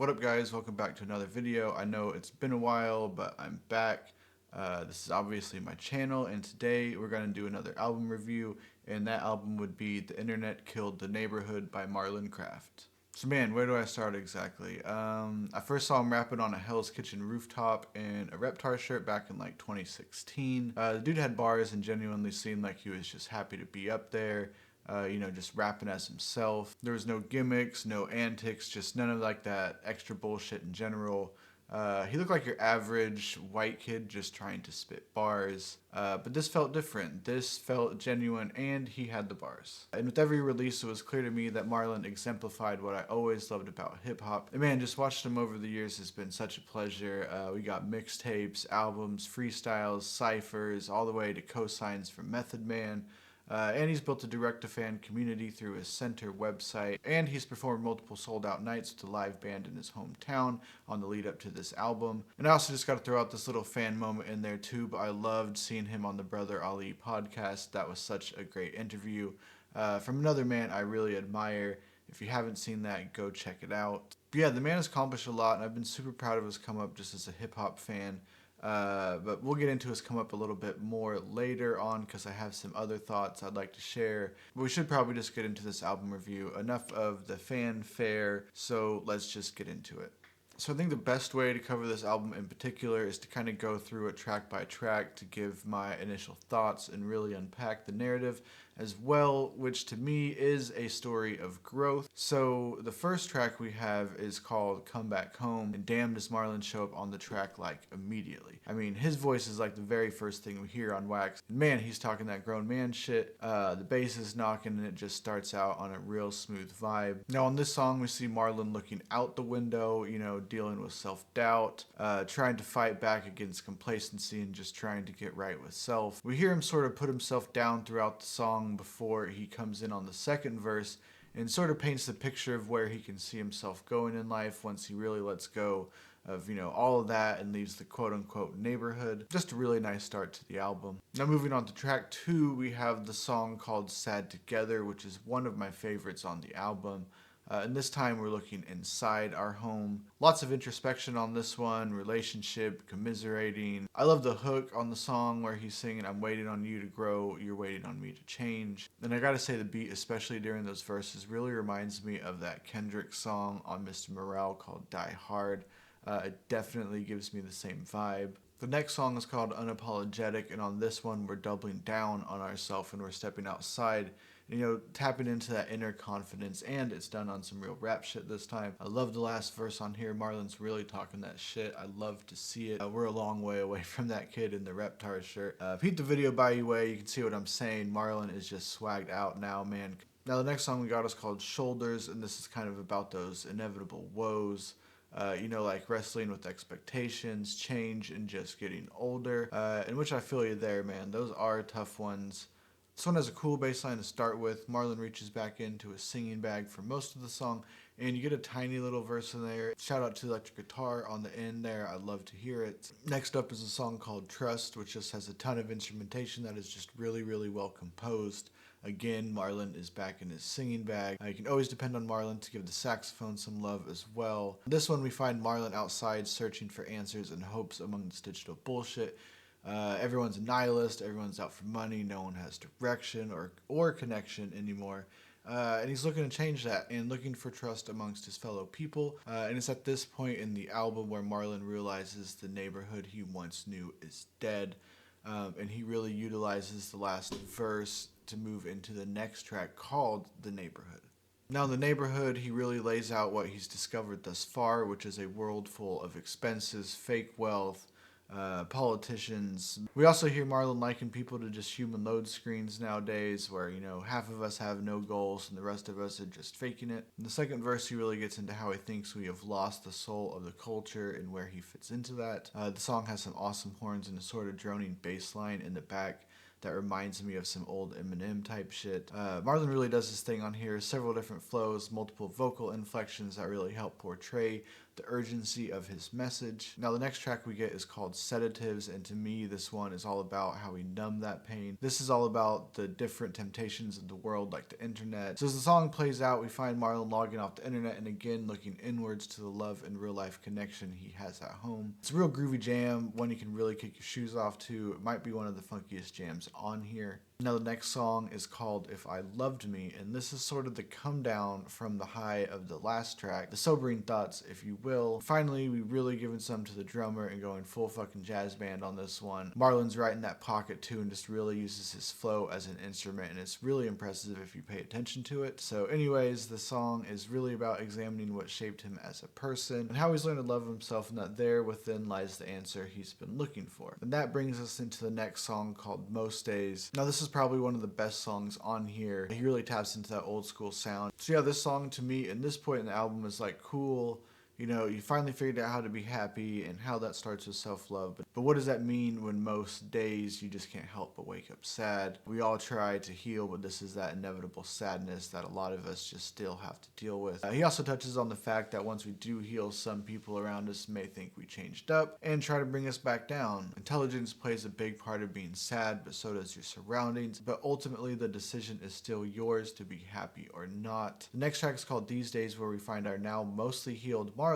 What up guys, welcome back to another video. I know it's been a while, but I'm back. This is obviously my channel, and today we're going to do another album review, and that album would be The Internet Killed the Neighborhood by Marlon Craft. So man, where do I start exactly? I first saw him rapping on a Hell's Kitchen rooftop in a Reptar shirt back in like 2016. The dude had bars and genuinely seemed like he was just happy to be up there. Just rapping as himself. There was no gimmicks, no antics, just none of like that extra bullshit in general. He looked like your average white kid just trying to spit bars. But this felt different. This felt genuine, and he had the bars. And with every release, it was clear to me that Marlon exemplified what I always loved about hip hop. And man, just watching him over the years has been such a pleasure. We got mixtapes, albums, freestyles, ciphers, all the way to cosigns from Method Man. And he's built a direct-to-fan community through his center website, and he's performed multiple sold-out nights with a live band in his hometown on the lead-up to this album. And I also just got to throw out this little fan moment in there too, but I loved seeing him on the Brother Ali podcast. That was such a great interview from another man I really admire. If you haven't seen that, go check it out. But yeah, the man has accomplished a lot, and I've been super proud of his come-up just as a hip-hop fan. But we'll get into his come up a little bit more later on because I have some other thoughts I'd like to share. But we should probably just get into this album review. Enough of the fanfare, so let's just get into it. So I think the best way to cover this album in particular is to kind of go through it track by track to give my initial thoughts and really unpack the narrative as well, which to me is a story of growth. So the first track we have is called Come Back Home, and damn does Marlon show up on the track like immediately. I mean, his voice is like the very first thing we hear on Wax. And man, he's talking that grown man shit. The bass is knocking and it just starts out on a real smooth vibe. Now on this song we see Marlon looking out the window, dealing with self-doubt, trying to fight back against complacency and just trying to get right with self. We hear him sort of put himself down throughout the song before he comes in on the second verse and sort of paints the picture of where he can see himself going in life once he really lets go of, all of that and leaves the quote-unquote neighborhood. Just a really nice start to the album. Now moving on to track 2, we have the song called Sad Together, which is one of my favorites on the album. And this time we're looking inside our home. Lots of introspection on this one, relationship, commiserating. I love the hook on the song where he's singing, I'm waiting on you to grow, you're waiting on me to change. And I gotta say the beat, especially during those verses, really reminds me of that Kendrick song on Mr. Morale called Die Hard. It definitely gives me the same vibe. The next song is called Unapologetic, and on this one we're doubling down on ourselves and we're stepping outside, tapping into that inner confidence, and it's done on some real rap shit this time. I love the last verse on here. Marlon's really talking that shit. I love to see it. We're a long way away from that kid in the Reptar shirt. Peep the video by you way, you can see what I'm saying. Marlon is just swagged out now, man. Now the next song we got is called Shoulders, and this is kind of about those inevitable woes. Like wrestling with expectations, change, and just getting older, in which I feel you there, man. Those are tough ones. This one has a cool bass line to start with. Marlon reaches back into his singing bag for most of the song, and you get a tiny little verse in there. Shout out to the electric guitar on the end there. I love to hear it. Next up is a song called Trust, which just has a ton of instrumentation that is just really, really well composed. Again, Marlon is back in his singing bag. You can always depend on Marlon to give the saxophone some love as well. This one we find Marlon outside searching for answers and hopes among this digital bullshit. Everyone's a nihilist, everyone's out for money, no one has direction or connection anymore. And he's looking to change that and looking for trust amongst his fellow people. And it's at this point in the album where Marlon realizes the neighborhood he once knew is dead. And he really utilizes the last verse to move into the next track called The Neighborhood. Now in The Neighborhood, he really lays out what he's discovered thus far, which is a world full of expenses, fake wealth, politicians. We also hear Marlon liken people to just human load screens nowadays where, half of us have no goals and the rest of us are just faking it. In the second verse, he really gets into how he thinks we have lost the soul of the culture and where he fits into that. The song has some awesome horns and a sort of droning bass line in the back that reminds me of some old Eminem type shit. Marlon really does his thing on here. Several different flows, multiple vocal inflections that really help portray the urgency of his message. Now the next track we get is called Sedatives, and to me this one is all about how we numb that pain. This is all about the different temptations of the world, like the internet. So as the song plays out, we find Marlon logging off the internet and again looking inwards to the love and real life connection he has at home. It's a real groovy jam, one you can really kick your shoes off to. It might be one of the funkiest jams on here. Now the next song is called If I Loved Me, and this is sort of the come down from the high of the last track, the sobering thoughts, if you will. Finally, we really giving some to the drummer and going full fucking jazz band on this one. Marlon's right in that pocket too and just really uses his flow as an instrument, and it's really impressive if you pay attention to it. So anyways, the song is really about examining what shaped him as a person and how he's learned to love himself, and that there within lies the answer he's been looking for. And that brings us into the next song called Most Days. Now this is probably one of the best songs on here. He really taps into that old school sound. So yeah, this song to me at this point in the album is like cool. You know, you finally figured out how to be happy and how that starts with self-love. But what does that mean when most days you just can't help but wake up sad? We all try to heal, but this is that inevitable sadness that a lot of us just still have to deal with. He also touches on the fact that once we do heal, some people around us may think we changed up and try to bring us back down. Intelligence plays a big part of being sad, but so does your surroundings. But ultimately, the decision is still yours to be happy or not. The next track is called These Days, where we find our now mostly healed Marlon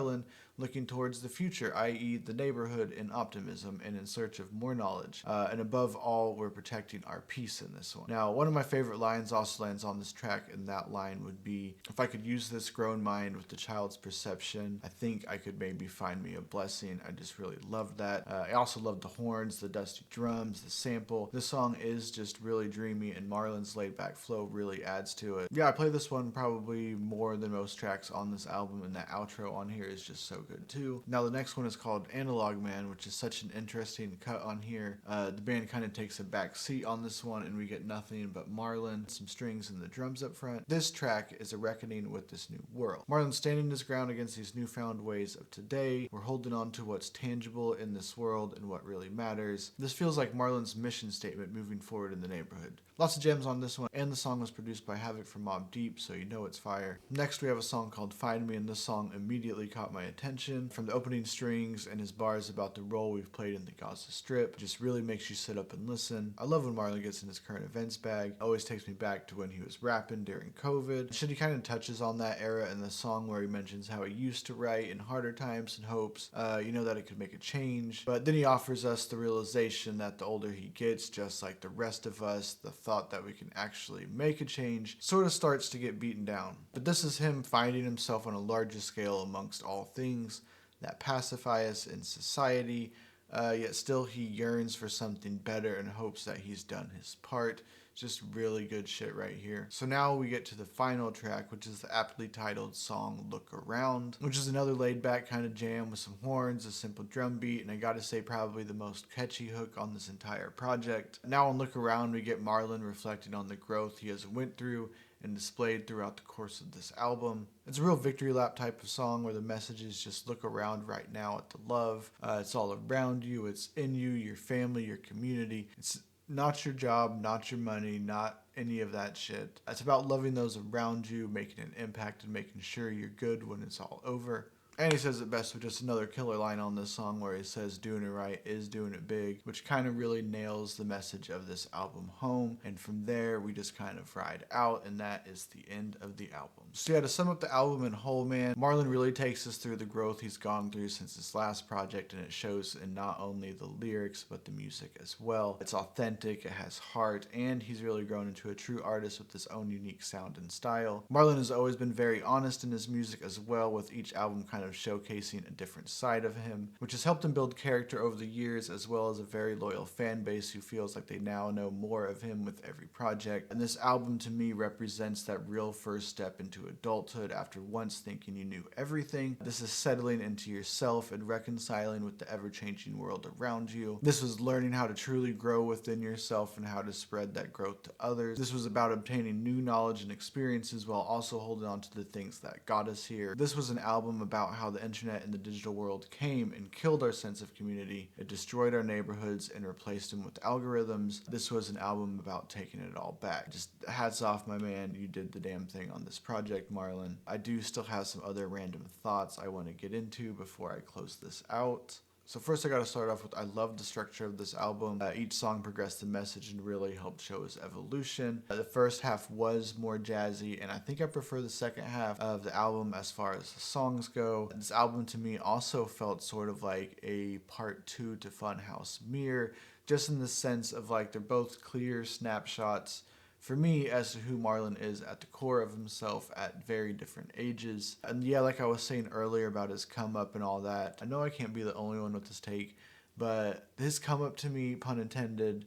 looking towards the future, i.e. the neighborhood, in optimism and in search of more knowledge. And above all, we're protecting our peace in this one. Now, one of my favorite lines also lands on this track, and that line would be, if I could use this grown mind with the child's perception, I think I could maybe find me a blessing. I just really loved that. I also loved the horns, the dusty drums, the sample. This song is just really dreamy, and Marlon's laid back flow really adds to it. Yeah, I play this one probably more than most tracks on this album, and that outro on here is just so good too. Now the next one is called Analog Man, which is such an interesting cut on here. The band kind of takes a back seat on this one, and we get nothing but Marlon, some strings and the drums up front. This track is a reckoning with this new world. Marlon's standing his ground against these newfound ways of today. We're holding on to what's tangible in this world and what really matters. This feels like Marlon's mission statement moving forward in the neighborhood. Lots of gems on this one, and the song was produced by Havoc from Mobb Deep, so you know it's fire. Next we have a song called Find Me, and this song immediately caught my attention. From the opening strings and his bars about the role we've played in the Gaza Strip, just really makes you sit up and listen. I love when Marlon gets in his current events bag. It always takes me back to when he was rapping during COVID. Shit, he kind of touches on that era in the song where he mentions how he used to write in harder times and hopes, you know, that it could make a change. But then he offers us the realization that the older he gets, just like the rest of us, the thought that we can actually make a change sort of starts to get beaten down. But this is him finding himself on a larger scale amongst all things that pacify us in society, yet still he yearns for something better and hopes that he's done his part. Just really good shit right here. So now we get to the final track, which is the aptly titled song Look Around, which is another laid back kind of jam with some horns, a simple drum beat, and I gotta say probably the most catchy hook on this entire project. Now on Look Around, we get Marlon reflecting on the growth he has went through and displayed throughout the course of this album. It's a real victory lap type of song where the message is just look around right now at the love. It's all around you, it's in you, your family, your community. It's not your job, not your money, not any of that shit. It's about loving those around you, making an impact, and making sure you're good when it's all over. And he says it best with just another killer line on this song where he says doing it right is doing it big, which kind of really nails the message of this album home. And from there, we just kind of ride out, and that is the end of the album. So yeah, to sum up the album in whole, man, Marlon really takes us through the growth he's gone through since his last project, and it shows in not only the lyrics, but the music as well. It's authentic, it has heart, and he's really grown into a true artist with his own unique sound and style. Marlon has always been very honest in his music as well, with each album kind of showcasing a different side of him, which has helped him build character over the years, as well as a very loyal fan base who feels like they now know more of him with every project. And this album to me represents that real first step into adulthood after once thinking you knew everything. This is settling into yourself and reconciling with the ever-changing world around you. This was learning how to truly grow within yourself and how to spread that growth to others. This was about obtaining new knowledge and experiences while also holding on to the things that got us here. This was an album about how the internet and the digital world came and killed our sense of community. It destroyed our neighborhoods and replaced them with algorithms. This was an album about taking it all back. Just hats off, my man. You did the damn thing on this project, Marlon. I do still have some other random thoughts I want to get into before I close this out. So first I gotta start off with, I love the structure of this album. Each song progressed the message and really helped show his evolution. The first half was more jazzy, and I think I prefer the second half of the album as far as the songs go. This album to me also felt sort of like a part 2 to Funhouse Mirror, just in the sense of like they're both clear snapshots for me as to who Marlon is at the core of himself at very different ages. And yeah, like I was saying earlier about his come up and all that, I know I can't be the only one with this take, but his come up to me, pun intended,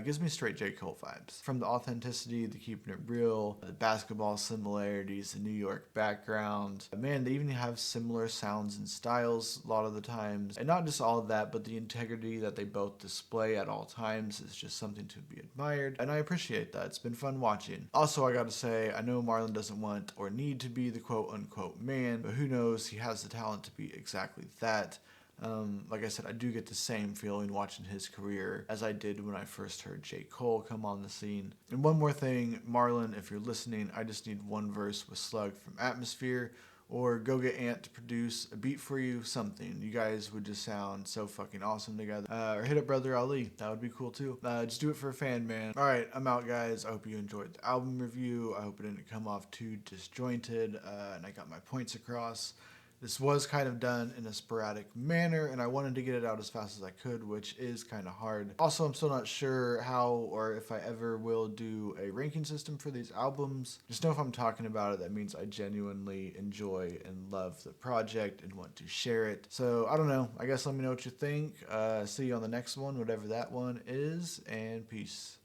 gives me straight J. Cole vibes. From the authenticity, the keeping it real, the basketball similarities, the New York background. Man, they even have similar sounds and styles a lot of the times. And not just all of that, but the integrity that they both display at all times is just something to be admired. And I appreciate that. It's been fun watching. Also, I gotta say, I know Marlon doesn't want or need to be the quote unquote man, but who knows, he has the talent to be exactly that. Like I said, I do get the same feeling watching his career as I did when I first heard J. Cole come on the scene. And one more thing, Marlon, if you're listening, I just need one verse with Slug from Atmosphere, or go get Ant to produce a beat for you, something. You guys would just sound so fucking awesome together. Or hit up Brother Ali, that would be cool too. Just do it for a fan, man. Alright, I'm out, guys. I hope you enjoyed the album review. I hope it didn't come off too disjointed, and I got my points across. This was kind of done in a sporadic manner, and I wanted to get it out as fast as I could, which is kind of hard. Also, I'm still not sure how or if I ever will do a ranking system for these albums. Just know if I'm talking about it, that means I genuinely enjoy and love the project and want to share it. So, I don't know. I guess let me know what you think. See you on the next one, whatever that one is, and peace.